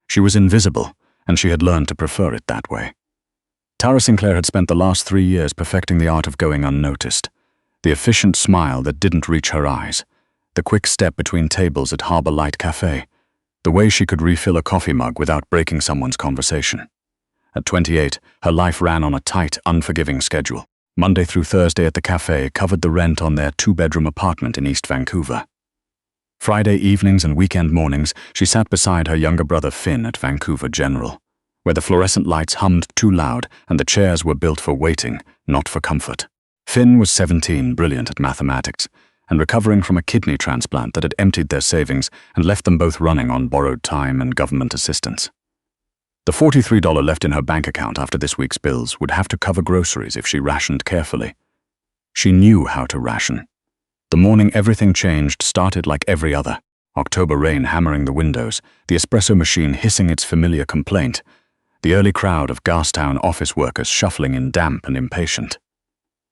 She was invisible, and she had learned to prefer it that way. Tara Sinclair had spent the last 3 years perfecting the art of going unnoticed. The efficient smile that didn't reach her eyes, the quick step between tables at Harbor Light Café, the way she could refill a coffee mug without breaking someone's conversation. At 28, her life ran on a tight, unforgiving schedule. Monday through Thursday at the café covered the rent on their 2-bedroom apartment in East Vancouver. Friday evenings and weekend mornings, she sat beside her younger brother Finn at Vancouver General, where the fluorescent lights hummed too loud and the chairs were built for waiting, not for comfort. Finn was 17, brilliant at mathematics, and recovering from a kidney transplant that had emptied their savings and left them both running on borrowed time and government assistance. The $43 left in her bank account after this week's bills would have to cover groceries if she rationed carefully. She knew how to ration. The morning everything changed started like every other. October rain hammering the windows, the espresso machine hissing its familiar complaint, the early crowd of Gastown office workers shuffling in damp and impatient.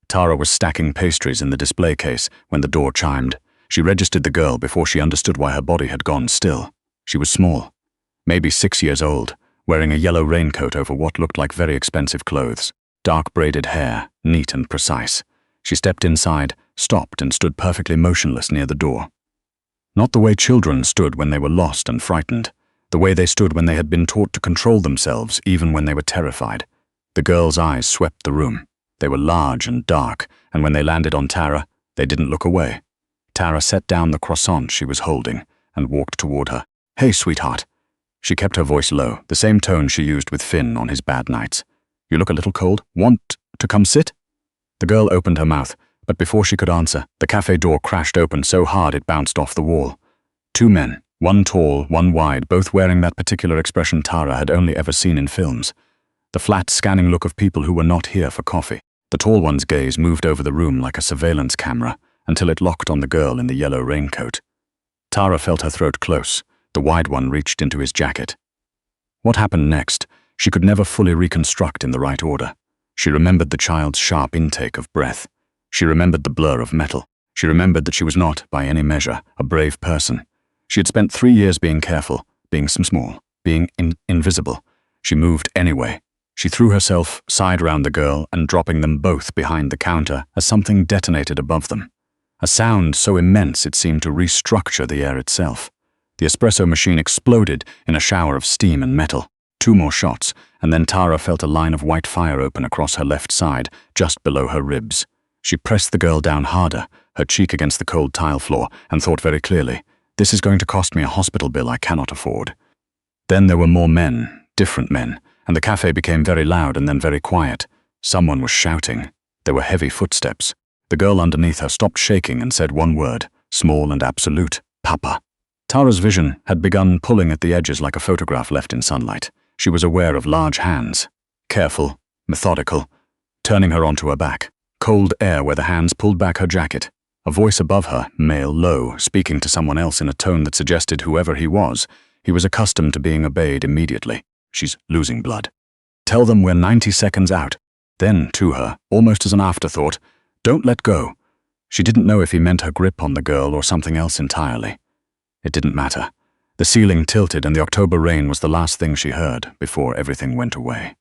Tara was stacking pastries in the display case when the door chimed. She registered the girl before she understood why her body had gone still. She was small, maybe 6 years old, wearing a yellow raincoat over what looked like very expensive clothes, dark braided hair, neat and precise. She stepped inside, stopped and stood perfectly motionless near the door. Not the way children stood when they were lost and frightened, the way they stood when they had been taught to control themselves even when they were terrified. The girl's eyes swept the room. They were large and dark, and when they landed on Tara, they didn't look away. Tara set down the croissant she was holding and walked toward her. "Hey, sweetheart." She kept her voice low, the same tone she used with Finn on his bad nights. "You look a little cold. Want to come sit?" The girl opened her mouth, but before she could answer, the cafe door crashed open so hard it bounced off the wall. 2 men, one tall, one wide, both wearing that particular expression Tara had only ever seen in films. The flat, scanning look of people who were not here for coffee. The tall one's gaze moved over the room like a surveillance camera until it locked on the girl in the yellow raincoat. Tara felt her throat close. The wide one reached into his jacket. What happened next, she could never fully reconstruct in the right order. She remembered the child's sharp intake of breath. She remembered the blur of metal. She remembered that she was not, by any measure, a brave person. She had spent 3 years being careful, being small, being invisible. She moved anyway. She threw herself side round the girl and dropping them both behind the counter as something detonated above them. A sound so immense it seemed to restructure the air itself. The espresso machine exploded in a shower of steam and metal. 2 more shots, and then Tara felt a line of white fire open across her left side, just below her ribs. She pressed the girl down harder, her cheek against the cold tile floor, and thought very clearly, "This is going to cost me a hospital bill I cannot afford." Then there were more men, different men, and the cafe became very loud and then very quiet. Someone was shouting. There were heavy footsteps. The girl underneath her stopped shaking and said one word, small and absolute, "Papa." Tara's vision had begun pulling at the edges like a photograph left in sunlight. She was aware of large hands, careful, methodical, turning her onto her back. Cold air where the hands pulled back her jacket. A voice above her, male, low, speaking to someone else in a tone that suggested whoever he was accustomed to being obeyed immediately. "She's losing blood. Tell them we're 90 seconds out." Then, to her, almost as an afterthought, "Don't let go." She didn't know if he meant her grip on the girl or something else entirely. It didn't matter. The ceiling tilted and the October rain was the last thing she heard before everything went away.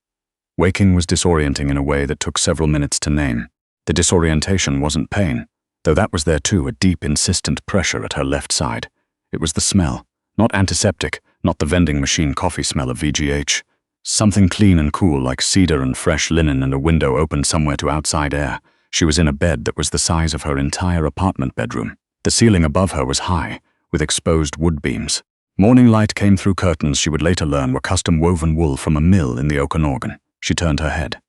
Waking was disorienting in a way that took several minutes to name. The disorientation wasn't pain, though that was there too, a deep, insistent pressure at her left side. It was the smell, not antiseptic, not the vending machine coffee smell of VGH. Something clean and cool like cedar and fresh linen and a window opened somewhere to outside air. She was in a bed that was the size of her entire apartment bedroom. The ceiling above her was high, with exposed wood beams. Morning light came through curtains she would later learn were custom woven wool from a mill in the Okanagan. She turned her head.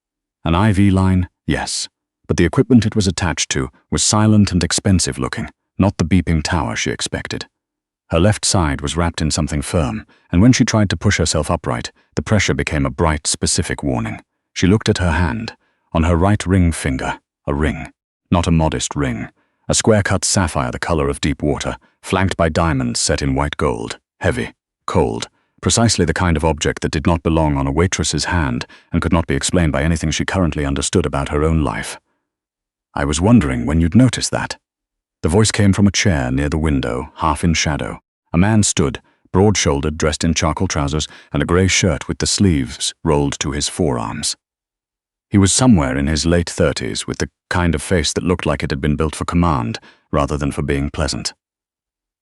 An IV line? Yes. But the equipment it was attached to was silent and expensive looking, not the beeping tower she expected. Her left side was wrapped in something firm, and when she tried to push herself upright, the pressure became a bright, specific warning. She looked at her hand. On her right ring finger, a ring. Not a modest ring. A square-cut sapphire the color of deep water, flanked by diamonds set in white gold. Heavy, cold, precisely the kind of object that did not belong on a waitress's hand and could not be explained by anything she currently understood about her own life. "I was wondering when you'd notice that." The voice came from a chair near the window, half in shadow. A man stood, broad-shouldered, dressed in charcoal trousers and a grey shirt with the sleeves rolled to his forearms. He was somewhere in his late 30s, with the kind of face that looked like it had been built for command rather than for being pleasant.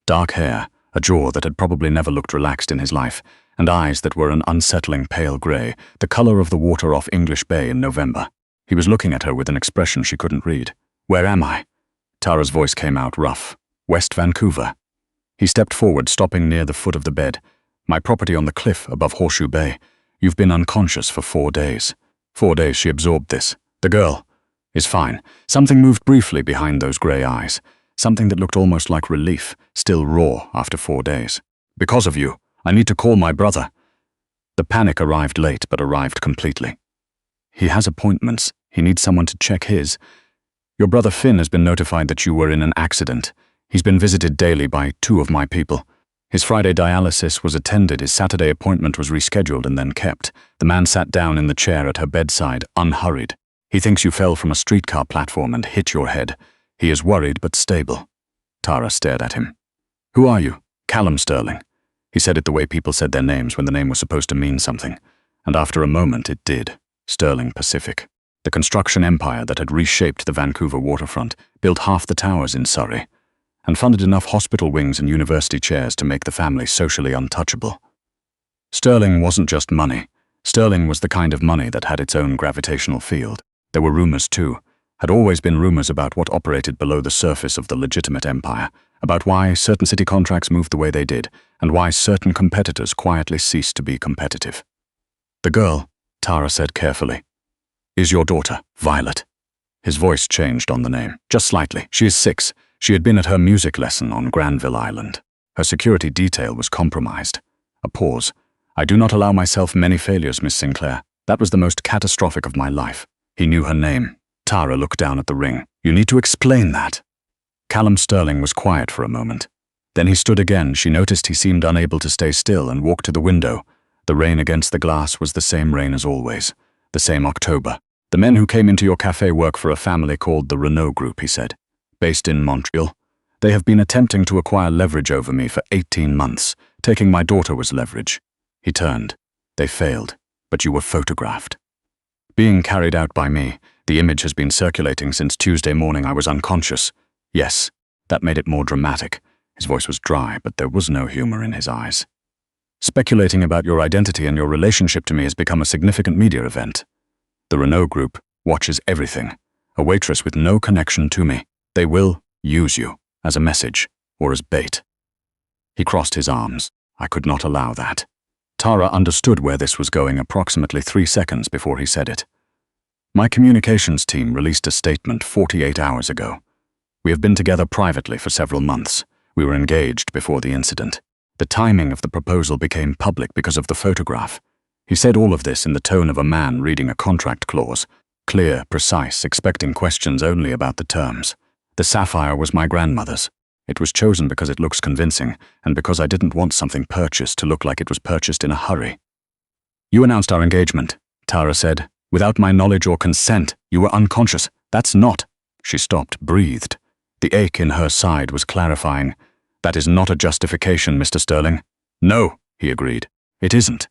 Dark hair, a jaw that had probably never looked relaxed in his life, and eyes that were an unsettling pale grey, the colour of the water off English Bay in November. He was looking at her with an expression she couldn't read. "Where am I?" Tara's voice came out rough. "West Vancouver." He stepped forward, stopping near the foot of the bed. "My property on the cliff above Horseshoe Bay. You've been unconscious for 4 days. 4 days she absorbed this. The girl is fine. Something moved briefly behind those grey eyes. Something that looked almost like relief, still raw after 4 days. Because of you, I need to call my brother." The panic arrived late, but arrived completely. "He has appointments. He needs someone to check his. Your brother Finn has been notified that you were in an accident. He's been visited daily by 2 of my people. His Friday dialysis was attended, his Saturday appointment was rescheduled and then kept. The man sat down in the chair at her bedside, unhurried. He thinks you fell from a streetcar platform and hit your head. He is worried but stable." Tara stared at him. "Who are you?" "Callum Sterling." He said it the way people said their names when the name was supposed to mean something. And after a moment it did. Sterling Pacific. The construction empire that had reshaped the Vancouver waterfront, built half the towers in Surrey, and funded enough hospital wings and university chairs to make the family socially untouchable. Sterling wasn't just money. Sterling was the kind of money that had its own gravitational field. There were rumors too. Had always been rumors about what operated below the surface of the legitimate empire, about why certain city contracts moved the way they did, and why certain competitors quietly ceased to be competitive. "The girl," Tara said carefully, "is your daughter, Violet." His voice changed on the name, just slightly. "She is 6. She had been at her music lesson on Granville Island. Her security detail was compromised." A pause. "I do not allow myself many failures, Miss Sinclair. That was the most catastrophic of my life." He knew her name. Tara looked down at the ring. "You need to explain that." Callum Sterling was quiet for a moment. Then he stood again. She noticed he seemed unable to stay still and walked to the window. The rain against the glass was the same rain as always. The same October. "The men who came into your cafe work for a family called the Renault Group," he said. "Based in Montreal. They have been attempting to acquire leverage over me for 18 months. Taking my daughter was leverage." He turned. "They failed, but you were photographed. Being carried out by me. The image has been circulating since Tuesday morning. I was unconscious." "Yes." That made it more dramatic. His voice was dry, but there was no humor in his eyes. "Speculating about your identity and your relationship to me has become a significant media event. The Renault Group watches everything. A waitress with no connection to me. They will use you as a message or as bait." He crossed his arms. "I could not allow that." Tara understood where this was going approximately 3 seconds before he said it. "My communications team released a statement 48 hours ago. We have been together privately for several months. We were engaged before the incident. The timing of the proposal became public because of the photograph." He said all of this in the tone of a man reading a contract clause. Clear, precise, expecting questions only about the terms. "The sapphire was my grandmother's. It was chosen because it looks convincing, and because I didn't want something purchased to look like it was purchased in a hurry." "You announced our engagement," Tara said. "Without my knowledge or consent. You were unconscious. That's not." She stopped, breathed. The ache in her side was clarifying. "That is not a justification, Mr. Sterling." "No," he agreed. "It isn't."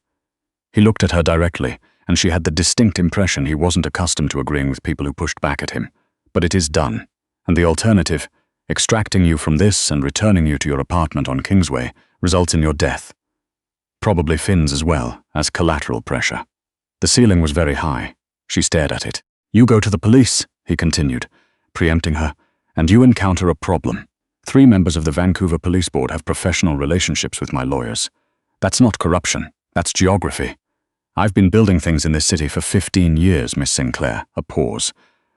He looked at her directly, and she had the distinct impression he wasn't accustomed to agreeing with people who pushed back at him. "But it is done. And the alternative, extracting you from this and returning you to your apartment on Kingsway, results in your death. Probably Finn's as well, as collateral pressure." The ceiling was very high. She stared at it. "You go to the police," he continued, preempting her, "and you encounter a problem. 3 members of the Vancouver Police Board have professional relationships with my lawyers. That's not corruption. That's geography. I've been building things in this city for 15 years, Miss Sinclair." A pause.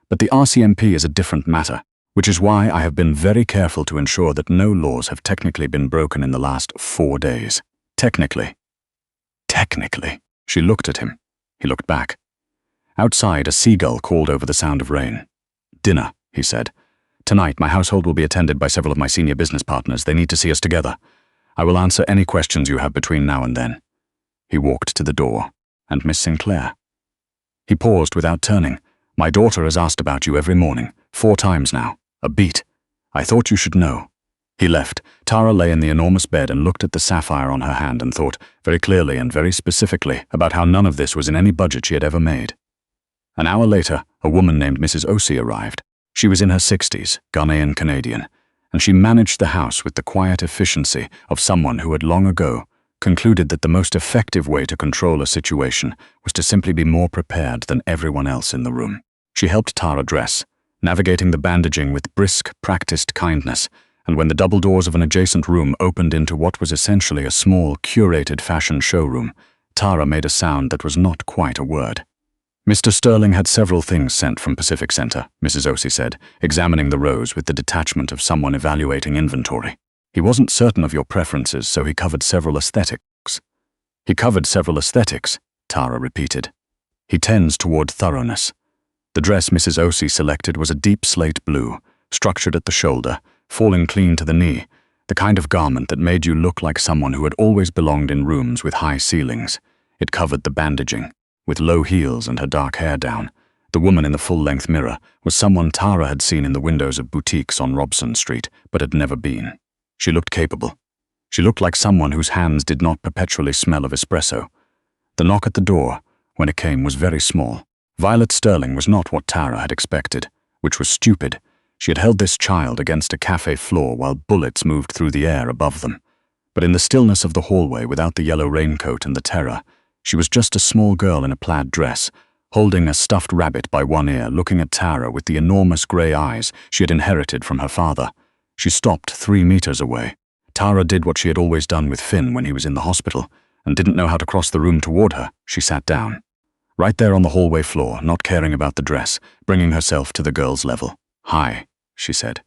"But the RCMP is a different matter, which is why I have been very careful to ensure that no laws have technically been broken in the last 4 days. Technically." "Technically." She looked at him. He looked back. Outside, a seagull called over the sound of rain. "Dinner," he said. "Tonight, my household will be attended by several of my senior business partners. They need to see us together. I will answer any questions you have between now and then." He walked to the door. "And Miss Sinclair?" He paused without turning. "My daughter has asked about you every morning, 4 times now. A beat. I thought you should know." He left, Tara lay in the enormous bed and looked at the sapphire on her hand and thought, very clearly and very specifically, about how none of this was in any budget she had ever made. An hour later, a woman named Mrs. Osi arrived. She was in her 60s, Ghanaian Canadian, and she managed the house with the quiet efficiency of someone who had long ago concluded that the most effective way to control a situation was to simply be more prepared than everyone else in the room. She helped Tara dress, navigating the bandaging with brisk, practiced kindness, and when the double doors of an adjacent room opened into what was essentially a small, curated fashion showroom, Tara made a sound that was not quite a word. Mr. Sterling had several things sent from Pacific Center, Mrs. Osi said, examining the rows with the detachment of someone evaluating inventory. He wasn't certain of your preferences, so he covered several aesthetics. He covered several aesthetics, Tara repeated. He tends toward thoroughness. The dress Mrs. Osi selected was a deep slate blue, structured at the shoulder, falling clean to the knee, the kind of garment that made you look like someone who had always belonged in rooms with high ceilings. It covered the bandaging. With low heels and her dark hair down, the woman in the full-length mirror was someone Tara had seen in the windows of boutiques on Robson Street, but had never been. She looked capable. She looked like someone whose hands did not perpetually smell of espresso. The knock at the door, when it came, was very small. Violet Sterling was not what Tara had expected, which was stupid. She had held this child against a cafe floor while bullets moved through the air above them. But in the stillness of the hallway, without the yellow raincoat and the terror, she was just a small girl in a plaid dress, holding a stuffed rabbit by one ear, looking at Tara with the enormous grey eyes she had inherited from her father. She stopped 3 meters away. Tara did what she had always done with Finn when he was in the hospital, and didn't know how to cross the room toward her. She sat down. Right there on the hallway floor, not caring about the dress, bringing herself to the girl's level. "Hi," she said.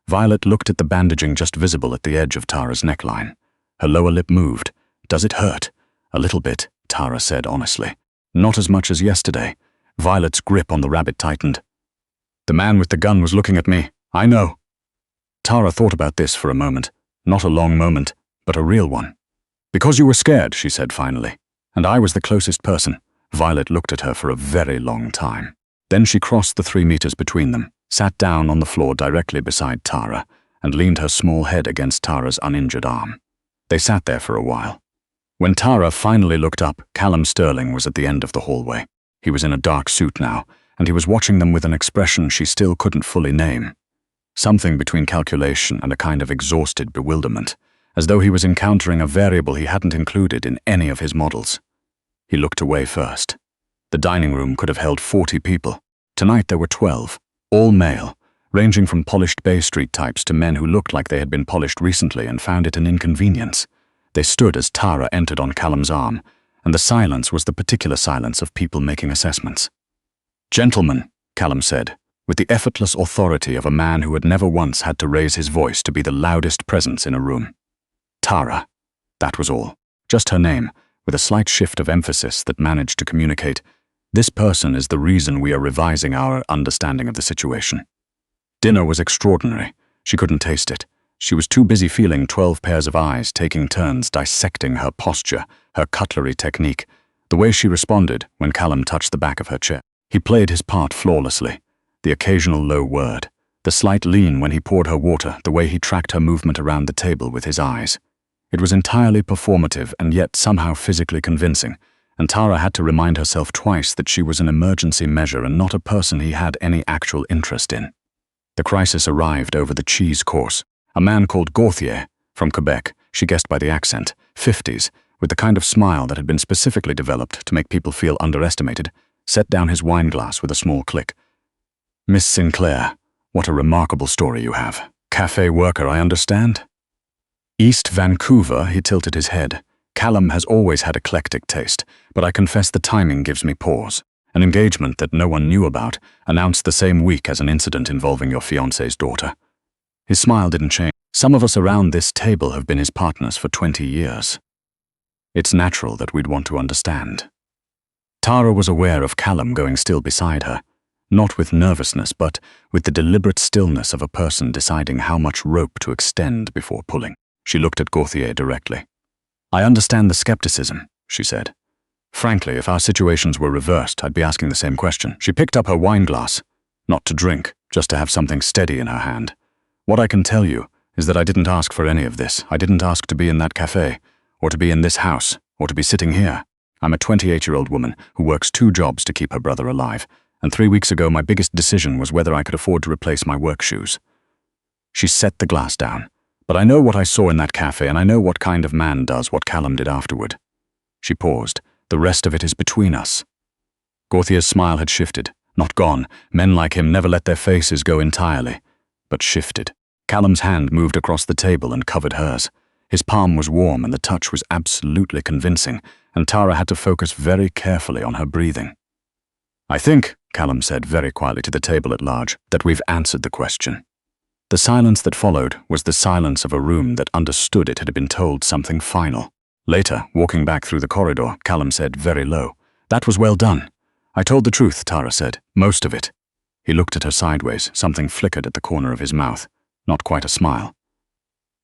Violet looked at the bandaging just visible at the edge of Tara's neckline. Her lower lip moved. "Does it hurt?" "A little bit," Tara said honestly. "Not as much as yesterday." Violet's grip on the rabbit tightened. "The man with the gun was looking at me. I know." Tara thought about this for a moment. Not a long moment, but a real one. "Because you were scared," she said finally. "And I was the closest person." Violet looked at her for a very long time. Then she crossed the 3 meters between them, sat down on the floor directly beside Tara, and leaned her small head against Tara's uninjured arm. They sat there for a while. When Tara finally looked up, Callum Sterling was at the end of the hallway. He was in a dark suit now, and he was watching them with an expression she still couldn't fully name. Something between calculation and a kind of exhausted bewilderment, as though he was encountering a variable he hadn't included in any of his models. He looked away first. The dining room could have held 40 people. Tonight there were 12, all male, ranging from polished Bay Street types to men who looked like they had been polished recently and found it an inconvenience. They stood as Tara entered on Callum's arm, and the silence was the particular silence of people making assessments. "Gentlemen," Callum said, with the effortless authority of a man who had never once had to raise his voice to be the loudest presence in a room. Tara. That was all. Just her name, with a slight shift of emphasis that managed to communicate, "This person is the reason we are revising our understanding of the situation." Dinner was extraordinary. She couldn't taste it. She was too busy feeling 12 pairs of eyes taking turns dissecting her posture, her cutlery technique, the way she responded when Callum touched the back of her chair. He played his part flawlessly. The occasional low word, the slight lean when he poured her water, the way he tracked her movement around the table with his eyes. It was entirely performative and yet somehow physically convincing, and Tara had to remind herself twice that she was an emergency measure and not a person he had any actual interest in. The crisis arrived over the cheese course. A man called Gauthier, from Quebec, she guessed by the accent, 50s, with the kind of smile that had been specifically developed to make people feel underestimated, set down his wine glass with a small click. "Miss Sinclair, what a remarkable story you have. Café worker, I understand?" "East Vancouver," he tilted his head. "Callum has always had eclectic taste, but I confess the timing gives me pause. An engagement that no one knew about, announced the same week as an incident involving your fiancé's daughter." His smile didn't change. "Some of us around this table have been his partners for 20 years. It's natural that we'd want to understand." Tara was aware of Callum going still beside her, not with nervousness, but with the deliberate stillness of a person deciding how much rope to extend before pulling. She looked at Gauthier directly. "I understand the skepticism," she said. "Frankly, if our situations were reversed, I'd be asking the same question." She picked up her wine glass, not to drink, just to have something steady in her hand. "What I can tell you, is that I didn't ask for any of this. I didn't ask to be in that cafe, or to be in this house, or to be sitting here. I'm a 28-year-old woman who works 2 jobs to keep her brother alive, and 3 weeks ago my biggest decision was whether I could afford to replace my work shoes. She set the glass down. But I know what I saw in that cafe, and I know what kind of man does what Callum did afterward. She paused. The rest of it is between us. Gauthia's smile had shifted. Not gone. Men like him never let their faces go entirely, but shifted. Callum's hand moved across the table and covered hers. His palm was warm and the touch was absolutely convincing, and Tara had to focus very carefully on her breathing. I think, Callum said very quietly to the table at large, that we've answered the question. The silence that followed was the silence of a room that understood it had been told something final. Later, walking back through the corridor, Callum said very low, "That was well done." "I told the truth," Tara said. "Most of it." He looked at her sideways. Something flickered at the corner of his mouth. Not quite a smile.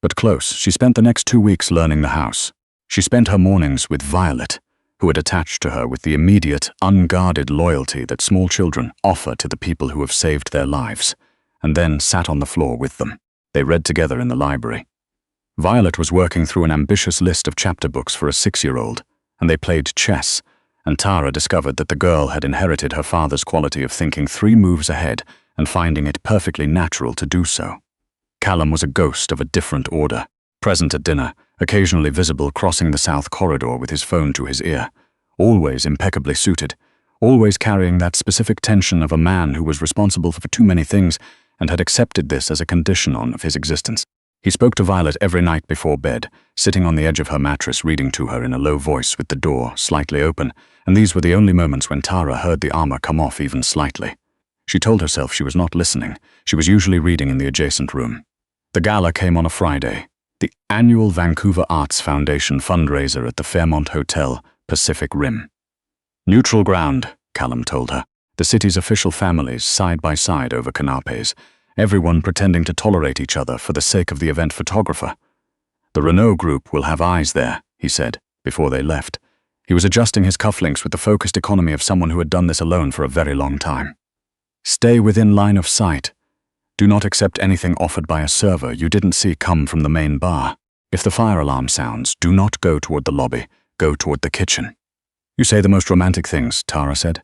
But close. She spent the next 2 weeks learning the house. She spent her mornings with Violet, who had attached to her with the immediate, unguarded loyalty that small children offer to the people who have saved their lives, and then sat on the floor with them. They read together in the library. Violet was working through an ambitious list of chapter books for a 6-year-old, and they played chess, and Tara discovered that the girl had inherited her father's quality of thinking 3 moves ahead and finding it perfectly natural to do so. Callum was a ghost of a different order, present at dinner, occasionally visible crossing the south corridor with his phone to his ear, always impeccably suited, always carrying that specific tension of a man who was responsible for too many things and had accepted this as a condition of his existence. He spoke to Violet every night before bed, sitting on the edge of her mattress reading to her in a low voice with the door slightly open, and these were the only moments when Tara heard the armor come off even slightly. She told herself she was not listening. She was usually reading in the adjacent room. The gala came on a Friday, the annual Vancouver Arts Foundation fundraiser at the Fairmont Hotel, Pacific Rim. Neutral ground, Callum told her. The city's official families side by side over canapes, everyone pretending to tolerate each other for the sake of the event photographer. The Renault group will have eyes there, he said, before they left. He was adjusting his cufflinks with the focused economy of someone who had done this alone for a very long time. Stay within line of sight. Do not accept anything offered by a server you didn't see come from the main bar. If the fire alarm sounds, do not go toward the lobby, go toward the kitchen. You say the most romantic things, Tara said.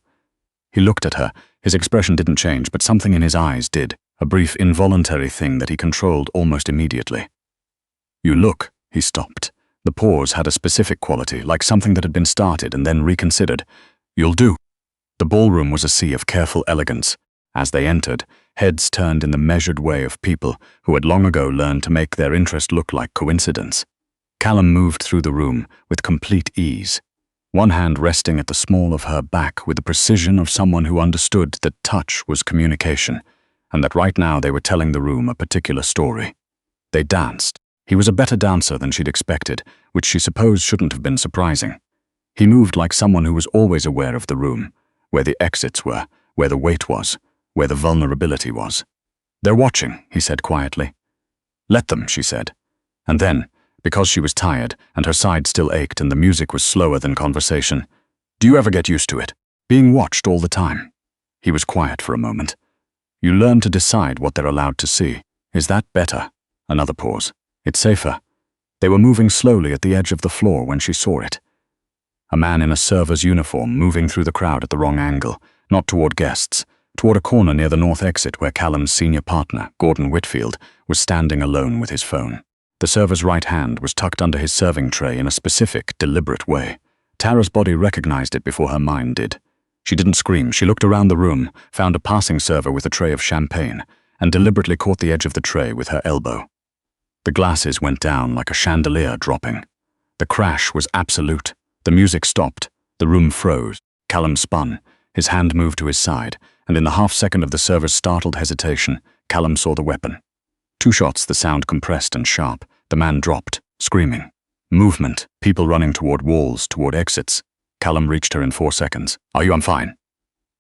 He looked at her. His expression didn't change, but something in his eyes did, a brief involuntary thing that he controlled almost immediately. You look, he stopped. The pause had a specific quality, like something that had been started and then reconsidered. You'll do. The ballroom was a sea of careful elegance. As they entered, heads turned in the measured way of people who had long ago learned to make their interest look like coincidence. Callum moved through the room with complete ease, one hand resting at the small of her back with the precision of someone who understood that touch was communication, and that right now they were telling the room a particular story. They danced. He was a better dancer than she'd expected, which she supposed shouldn't have been surprising. He moved like someone who was always aware of the room, where the exits were, where the weight was, where the vulnerability was. They're watching, he said quietly. Let them, she said. And then, because she was tired and her side still ached and the music was slower than conversation, do you ever get used to it, being watched all the time? He was quiet for a moment. You learn to decide what they're allowed to see. Is that better? Another pause. It's safer. They were moving slowly at the edge of the floor when she saw it. A man in a server's uniform moving through the crowd at the wrong angle, not toward guests, toward a corner near the north exit where Callum's senior partner, Gordon Whitfield, was standing alone with his phone. The server's right hand was tucked under his serving tray in a specific, deliberate way. Tara's body recognized it before her mind did. She didn't scream. She looked around the room, found a passing server with a tray of champagne, and deliberately caught the edge of the tray with her elbow. The glasses went down like a chandelier dropping. The crash was absolute. The music stopped. The room froze. Callum spun. His hand moved to his side, and in the half-second of the server's startled hesitation, Callum saw the weapon. 2 shots, the sound compressed and sharp. The man dropped, screaming. Movement, people running toward walls, toward exits. Callum reached her in 4 seconds. Are you? I'm fine.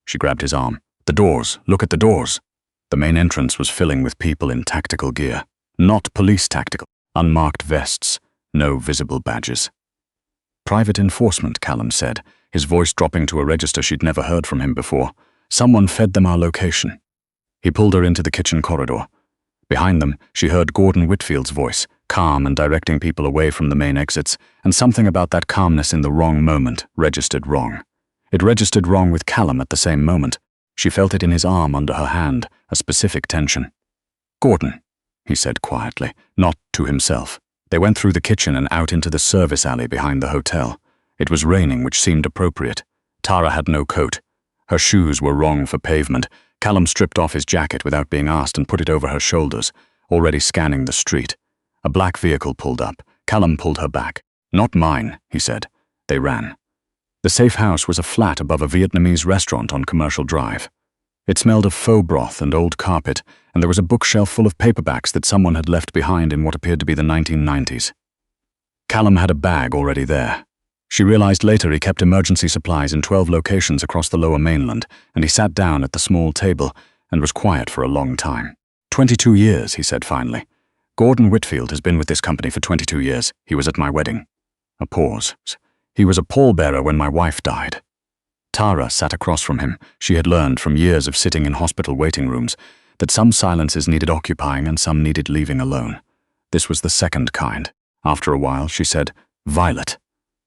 She grabbed his arm. The doors, look at the doors. The main entrance was filling with people in tactical gear. Not police tactical. Unmarked vests, no visible badges. Private enforcement, Callum said, his voice dropping to a register she'd never heard from him before. Someone fed them our location. He pulled her into the kitchen corridor. Behind them, she heard Gordon Whitfield's voice, calm and directing people away from the main exits, and something about that calmness in the wrong moment registered wrong. It registered wrong with Callum at the same moment. She felt it in his arm under her hand, a specific tension. "Gordon," he said quietly, not to himself. They went through the kitchen and out into the service alley behind the hotel. It was raining, which seemed appropriate. Tara had no coat. Her shoes were wrong for pavement. Callum stripped off his jacket without being asked and put it over her shoulders, already scanning the street. A black vehicle pulled up. Callum pulled her back. "Not mine," he said. They ran. The safe house was a flat above a Vietnamese restaurant on Commercial Drive. It smelled of faux broth and old carpet, and there was a bookshelf full of paperbacks that someone had left behind in what appeared to be the 1990s. Callum had a bag already there. She realized later he kept emergency supplies in 12 locations across the lower mainland, and he sat down at the small table and was quiet for a long time. 22 years, he said finally. "Gordon Whitfield has been with this company for 22 years. He was at my wedding." A pause. "He was a pallbearer when my wife died." Tara sat across from him. She had learned from years of sitting in hospital waiting rooms that some silences needed occupying and some needed leaving alone. This was the second kind. After a while, she said, "Violet."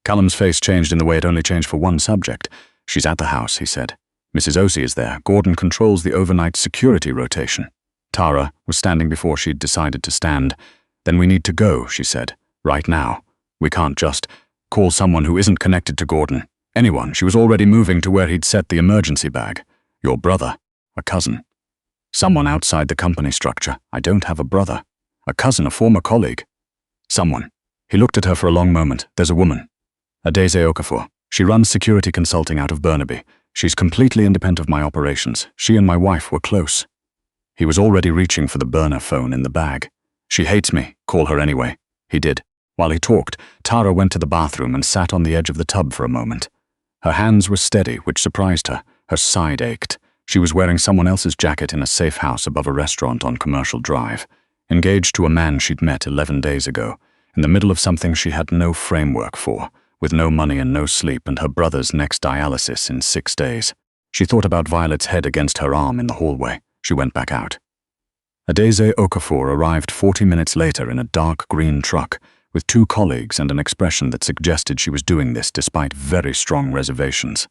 Callum's face changed in the way it only changed for one subject. "She's at the house," he said. "Mrs. Osei is there. Gordon controls the overnight security rotation." Tara was standing before she'd decided to stand. "Then we need to go," she said. "Right now. We can't just call someone who isn't connected to Gordon. Anyone." She was already moving to where he'd set the emergency bag. "Your brother. A cousin. Someone outside the company structure. I don't have a brother. A cousin, a former colleague. Someone." He looked at her for a long moment. "There's a woman. Adeze Okafor. She runs security consulting out of Burnaby. She's completely independent of my operations. She and my wife were close." He was already reaching for the burner phone in the bag. "She hates me. Call her anyway." He did. While he talked, Tara went to the bathroom and sat on the edge of the tub for a moment. Her hands were steady, which surprised her. Her side ached. She was wearing someone else's jacket in a safe house above a restaurant on Commercial Drive, engaged to a man she'd met 11 days ago, in the middle of something she had no framework for, with no money and no sleep and her brother's next dialysis in 6 days. She thought about Violet's head against her arm in the hallway. She went back out. Adeze Okafor arrived 40 minutes later in a dark green truck, with 2 colleagues and an expression that suggested she was doing this despite very strong reservations.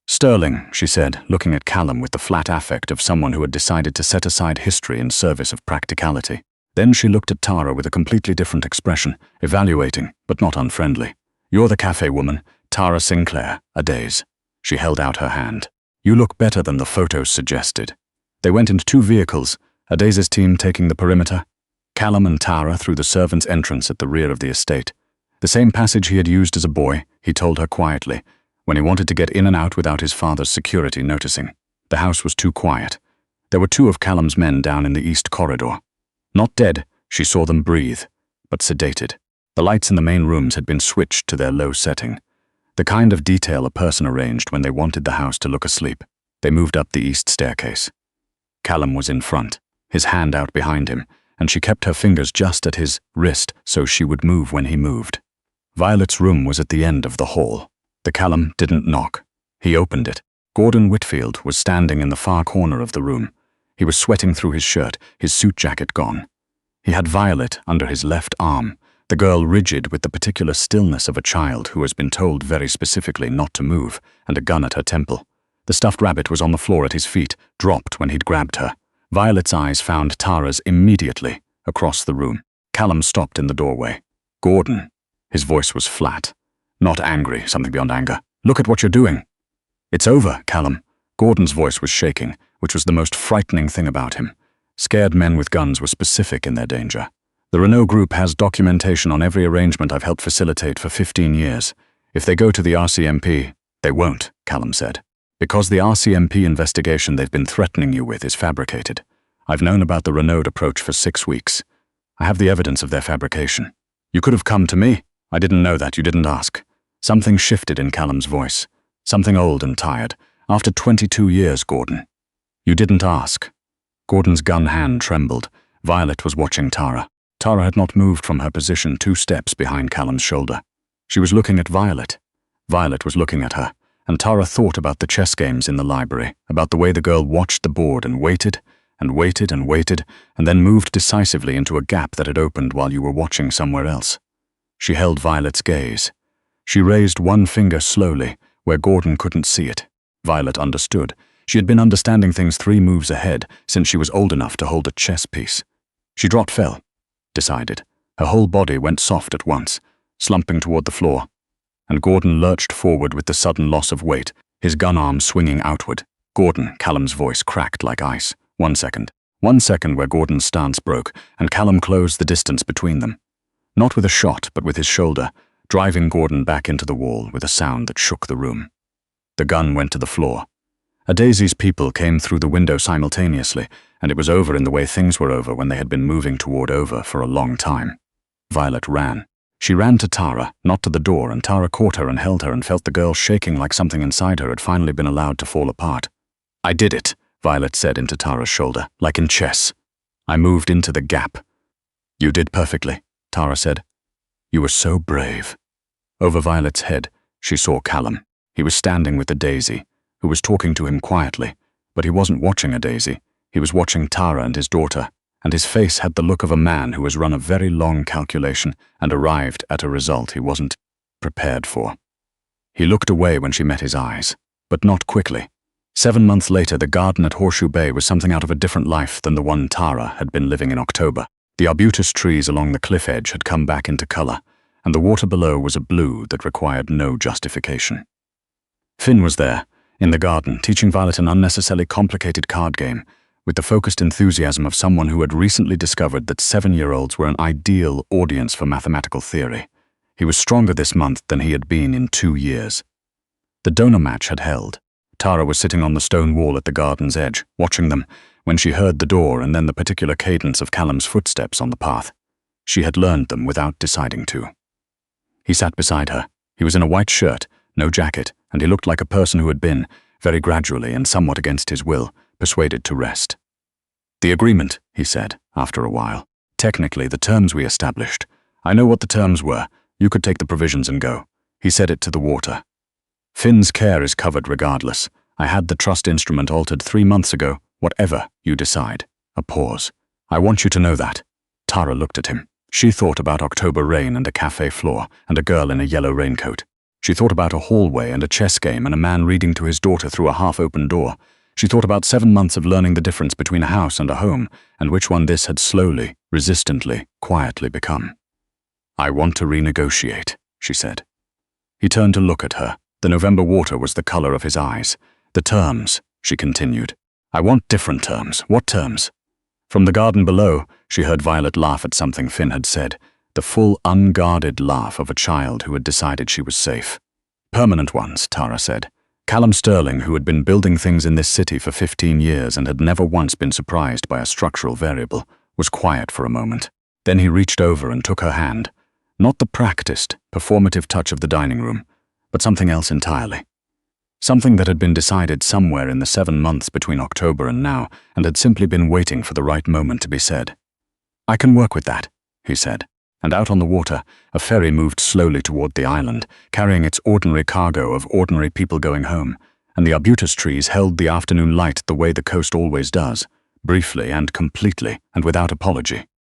"Sterling," she said, looking at Callum with the flat affect of someone who had decided to set aside history in service of practicality. Then she looked at Tara with a completely different expression, evaluating, but not unfriendly. "You're the Café woman, Tara Sinclair, Adeze." She held out her hand. "You look better than the photos suggested." They went into 2 vehicles, Adeze's team taking the perimeter, Callum and Tara through the servants' entrance at the rear of the estate. The same passage he had used as a boy, he told her quietly, when he wanted to get in and out without his father's security noticing. The house was too quiet. There were 2 of Callum's men down in the east corridor. Not dead, she saw them breathe, but sedated. The lights in the main rooms had been switched to their low setting, the kind of detail a person arranged when they wanted the house to look asleep. They moved up the east staircase. Callum was in front, his hand out behind him, and she kept her fingers just at his wrist so she would move when he moved. Violet's room was at the end of the hall. The Callum didn't knock. He opened it. Gordon Whitfield was standing in the far corner of the room. He was sweating through his shirt, his suit jacket gone. He had Violet under his left arm, the girl rigid with the particular stillness of a child who has been told very specifically not to move, and a gun at her temple. The stuffed rabbit was on the floor at his feet, dropped when he'd grabbed her. Violet's eyes found Tara's immediately, across the room. Callum stopped in the doorway. "Gordon." His voice was flat. Not angry, something beyond anger. "Look at what you're doing." "It's over, Callum." Gordon's voice was shaking, which was the most frightening thing about him. Scared men with guns were specific in their danger. "The Renault Group has documentation on every arrangement I've helped facilitate for 15 years. If they go to the RCMP, they won't," Callum said. "Because the RCMP investigation they've been threatening you with is fabricated. I've known about the Renault approach for 6 weeks. I have the evidence of their fabrication. You could have come to me. I didn't know that, you didn't ask." Something shifted in Callum's voice. Something old and tired. "After 22 years, Gordon. You didn't ask." Gordon's gun hand trembled. Violet was watching Tara. Tara had not moved from her position 2 steps behind Callum's shoulder. She was looking at Violet. Violet was looking at her, and Tara thought about the chess games in the library, about the way the girl watched the board and and waited, and then moved decisively into a gap that had opened while you were watching somewhere else. She held Violet's gaze. She raised one finger slowly, where Gordon couldn't see it. Violet understood. She had been understanding things 3 moves ahead since she was old enough to hold a chess piece. She fell, decided. Her whole body went soft at once, slumping toward the floor, and Gordon lurched forward with the sudden loss of weight, his gun arm swinging outward. Gordon, Callum's voice cracked like ice. 1 second. 1 second where Gordon's stance broke, and Callum closed the distance between them. Not with a shot, but with his shoulder, driving Gordon back into the wall with a sound that shook the room. The gun went to the floor. A Daisy's people came through the window simultaneously, and it was over in the way things were over when they had been moving toward over for a long time. Violet ran. She ran to Tara, not to the door, and Tara caught her and held her and felt the girl shaking like something inside her had finally been allowed to fall apart. "I did it," Violet said into Tara's shoulder, like in chess. "I moved into the gap." "You did perfectly," Tara said. "You were so brave." Over Violet's head, she saw Callum. He was standing with the Daisy, who was talking to him quietly, but he wasn't watching a Daisy. He was watching Tara and his daughter, and his face had the look of a man who has run a very long calculation and arrived at a result he wasn't prepared for. He looked away when she met his eyes, but not quickly. 7 months later, the garden at Horseshoe Bay was something out of a different life than the one Tara had been living in October. The arbutus trees along the cliff edge had come back into color, and the water below was a blue that required no justification. Finn was there, in the garden, teaching Violet an unnecessarily complicated card game, with the focused enthusiasm of someone who had recently discovered that 7-year-olds were an ideal audience for mathematical theory. He was stronger this month than he had been in 2 years. The donor match had held. Tara was sitting on the stone wall at the garden's edge, watching them, when she heard the door and then the particular cadence of Callum's footsteps on the path. She had learned them without deciding to. He sat beside her. He was in a white shirt, no jacket, and he looked like a person who had been, very gradually and somewhat against his will, persuaded to rest. "The agreement," he said, after a while. "Technically, the terms we established. I know what the terms were. You could take the provisions and go." He said it to the water. "Finn's care is covered regardless. I had the trust instrument altered 3 months ago, whatever you decide." A pause. "I want you to know that." Tara looked at him. She thought about October rain and a cafe floor and a girl in a yellow raincoat. She thought about a hallway and a chess game and a man reading to his daughter through a half-open door. She thought about 7 months of learning the difference between a house and a home, and which one this had slowly, resistantly, quietly become. "I want to renegotiate," she said. He turned to look at her. The November water was the color of his eyes. "The terms," she continued. "I want different terms." "What terms?" From the garden below, she heard Violet laugh at something Finn had said, the full, unguarded laugh of a child who had decided she was safe. "Permanent ones," Tara said. Callum Sterling, who had been building things in this city for 15 years and had never once been surprised by a structural variable, was quiet for a moment. Then he reached over and took her hand. Not the practiced, performative touch of the dining room, but something else entirely. Something that had been decided somewhere in the 7 months between October and now, and had simply been waiting for the right moment to be said. "I can work with that," he said. And out on the water, a ferry moved slowly toward the island, carrying its ordinary cargo of ordinary people going home, and the arbutus trees held the afternoon light the way the coast always does, briefly and completely and without apology.